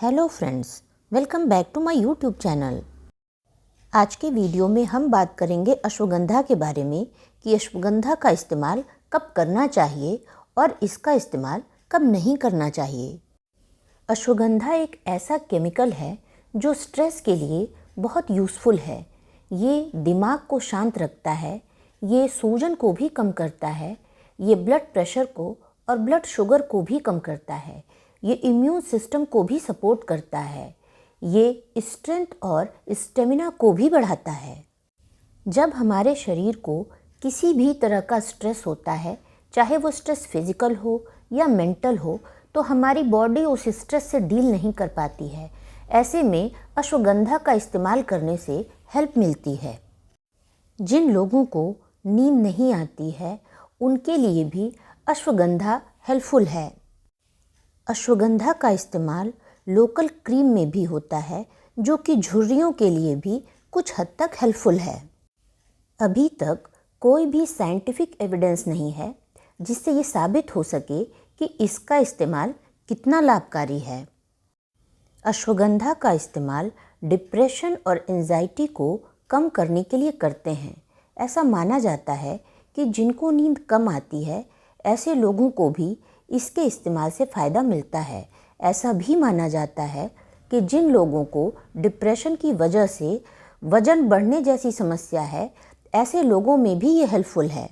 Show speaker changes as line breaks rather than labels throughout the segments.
Hello friends, welcome back to my YouTube channel. आज के video में हम बात करेंगे अश्वगंधा के बारे में कि अश्वगंधा का इस्तेमाल कब करना चाहिए और इसका इस्तेमाल कब नहीं करना चाहिए। अश्वगंधा एक ऐसा केमिकल है जो स्ट्रेस के लिए बहुत यूज़फुल है। ये दिमाग को शांत रखता है, ये सूजन को भी कम करता है, ये ब्लड प्रेशर को और ब्लड शुगर को भी कम करता है, ये इम्यून सिस्टम को भी सपोर्ट करता है, ये स्ट्रेंथ और स्टेमिना को भी बढ़ाता है। जब हमारे शरीर को किसी भी तरह का स्ट्रेस होता है, चाहे वो स्ट्रेस फिजिकल हो या मेंटल हो, तो हमारी बॉडी उस स्ट्रेस से डील नहीं कर पाती है। ऐसे में अश्वगंधा का इस्तेमाल करने से हेल्प मिलती है। जिन लोगों को नींद नहीं आती है, उनके लिए भी अश्वगंधा हेल्पफुल है। अश्वगंधा का इस्तेमाल लोकल क्रीम में भी होता है, जो कि झुर्रियों के लिए भी कुछ हद तक हेल्पफुल है। अभी तक कोई भी साइंटिफिक एविडेंस नहीं है जिससे ये साबित हो सके कि इसका इस्तेमाल कितना लाभकारी है। अश्वगंधा का इस्तेमाल डिप्रेशन और एंजाइटी को कम करने के लिए करते हैं। ऐसा माना जाता है कि जिनको नींद कम आती है, ऐसे लोगों को भी इसके इस्तेमाल से फ़ायदा मिलता है। ऐसा भी माना जाता है कि जिन लोगों को डिप्रेशन की वजह से वज़न बढ़ने जैसी समस्या है, ऐसे लोगों में भी ये हेल्पफुल है।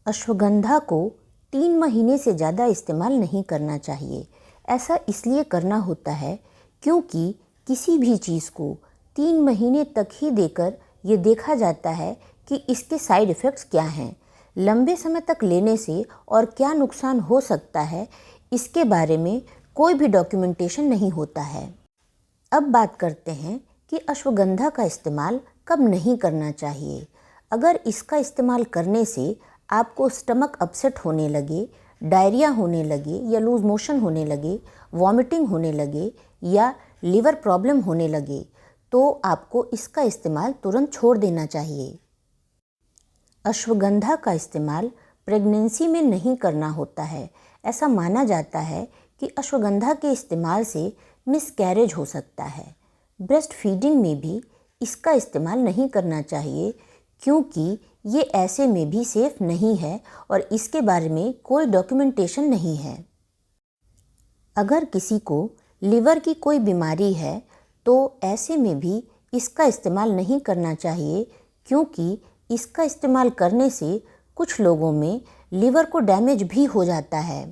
अश्वगंधा को 3 महीने से ज़्यादा इस्तेमाल नहीं करना चाहिए। ऐसा इसलिए करना होता है क्योंकि किसी भी चीज़ को 3 महीने तक ही देकर ये देखा जाता है कि इसके साइड इफ़ेक्ट्स क्या हैं, लंबे समय तक लेने से और क्या नुकसान हो सकता है, इसके बारे में कोई भी डॉक्यूमेंटेशन नहीं होता है। अब बात करते हैं कि अश्वगंधा का इस्तेमाल कब नहीं करना चाहिए। अगर इसका इस्तेमाल करने से आपको स्टमक अपसेट होने लगे, डायरिया होने लगे या लूज मोशन होने लगे, वॉमिटिंग होने लगे या लिवर प्रॉब्लम होने लगे, तो आपको इसका इस्तेमाल तुरंत छोड़ देना चाहिए। अश्वगंधा का इस्तेमाल प्रेगनेंसी में नहीं करना होता है। ऐसा माना जाता है कि अश्वगंधा के इस्तेमाल से मिसकैरेज हो सकता है। ब्रेस्ट फीडिंग में भी इसका इस्तेमाल नहीं करना चाहिए क्योंकि ये ऐसे में भी सेफ नहीं है और इसके बारे में कोई डॉक्यूमेंटेशन नहीं है। अगर किसी को लिवर की कोई बीमारी है, तो ऐसे में भी इसका इस्तेमाल नहीं करना चाहिए क्योंकि इसका इस्तेमाल करने से कुछ लोगों में लिवर को डैमेज भी हो जाता है।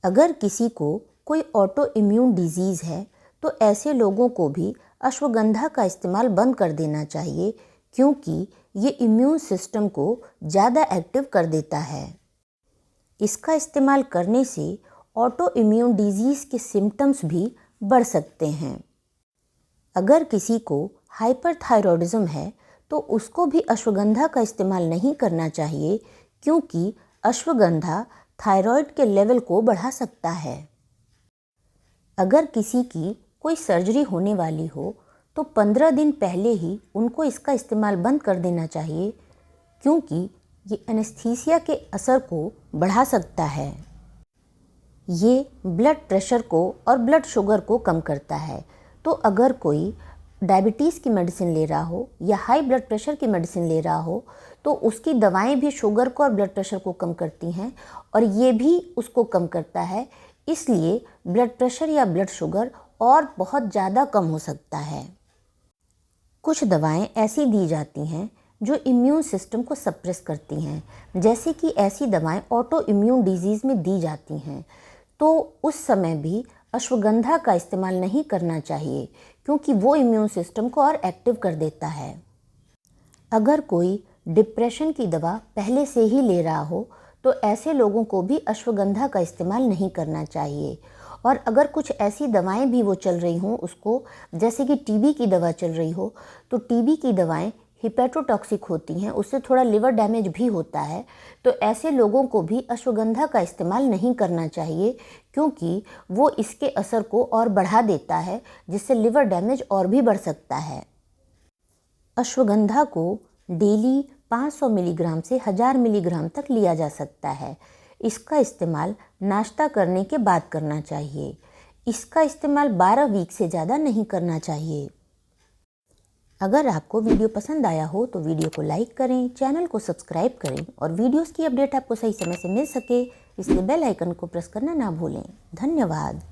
अगर किसी को कोई ऑटो इम्यून डिजीज़ है, तो ऐसे लोगों को भी अश्वगंधा का इस्तेमाल बंद कर देना चाहिए क्योंकि ये इम्यून सिस्टम को ज़्यादा एक्टिव कर देता है। इसका इस्तेमाल करने से ऑटो इम्यून डिजीज़ के सिम्टम्स भी बढ़ सकते हैं। अगर किसी को हाइपरथायरॉयडिज्म है, तो उसको भी अश्वगंधा का इस्तेमाल नहीं करना चाहिए क्योंकि अश्वगंधा थायराइड के लेवल को बढ़ा सकता है। अगर किसी की कोई सर्जरी होने वाली हो, तो 15 दिन पहले ही उनको इसका इस्तेमाल बंद कर देना चाहिए क्योंकि ये एनेस्थीसिया के असर को बढ़ा सकता है। ये ब्लड प्रेशर को और ब्लड शुगर को कम करता है। तो अगर कोई डायबिटीज़ की मेडिसिन ले रहा हो या हाई ब्लड प्रेशर की मेडिसिन ले रहा हो, तो उसकी दवाएं भी शुगर को और ब्लड प्रेशर को कम करती हैं और ये भी उसको कम करता है। इसलिए ब्लड प्रेशर या ब्लड शुगर और बहुत ज़्यादा कम हो सकता है। कुछ दवाएं ऐसी दी जाती हैं जो इम्यून सिस्टम को सप्रेस करती हैं, जैसे कि ऐसी दवाएं ऑटो इम्यून डिजीज़ में दी जाती हैं। तो उस समय भी अश्वगंधा का इस्तेमाल नहीं करना चाहिए क्योंकि वो इम्यून सिस्टम को और एक्टिव कर देता है। अगर कोई डिप्रेशन की दवा पहले से ही ले रहा हो, तो ऐसे लोगों को भी अश्वगंधा का इस्तेमाल नहीं करना चाहिए। और अगर कुछ ऐसी दवाएं भी वो चल रही हों उसको, जैसे कि टीबी की दवा चल रही हो, तो टीबी की दवाएं हिपैटोटॉक्सिक होती हैं, उससे थोड़ा लिवर डैमेज भी होता है। तो ऐसे लोगों को भी अश्वगंधा का इस्तेमाल नहीं करना चाहिए क्योंकि वो इसके असर को और बढ़ा देता है, जिससे लिवर डैमेज और भी बढ़ सकता है। अश्वगंधा को डेली 500 मिलीग्राम से 1000 मिलीग्राम तक लिया जा सकता है। इसका इस्तेमाल नाश्ता करने के बाद करना चाहिए। इसका इस्तेमाल 12 वीक से ज़्यादा नहीं करना चाहिए। अगर आपको वीडियो पसंद आया हो तो वीडियो को लाइक करें, चैनल को सब्सक्राइब करें और वीडियोस की अपडेट आपको सही समय से मिल सके इसलिए बेल आइकन को प्रेस करना ना भूलें। धन्यवाद।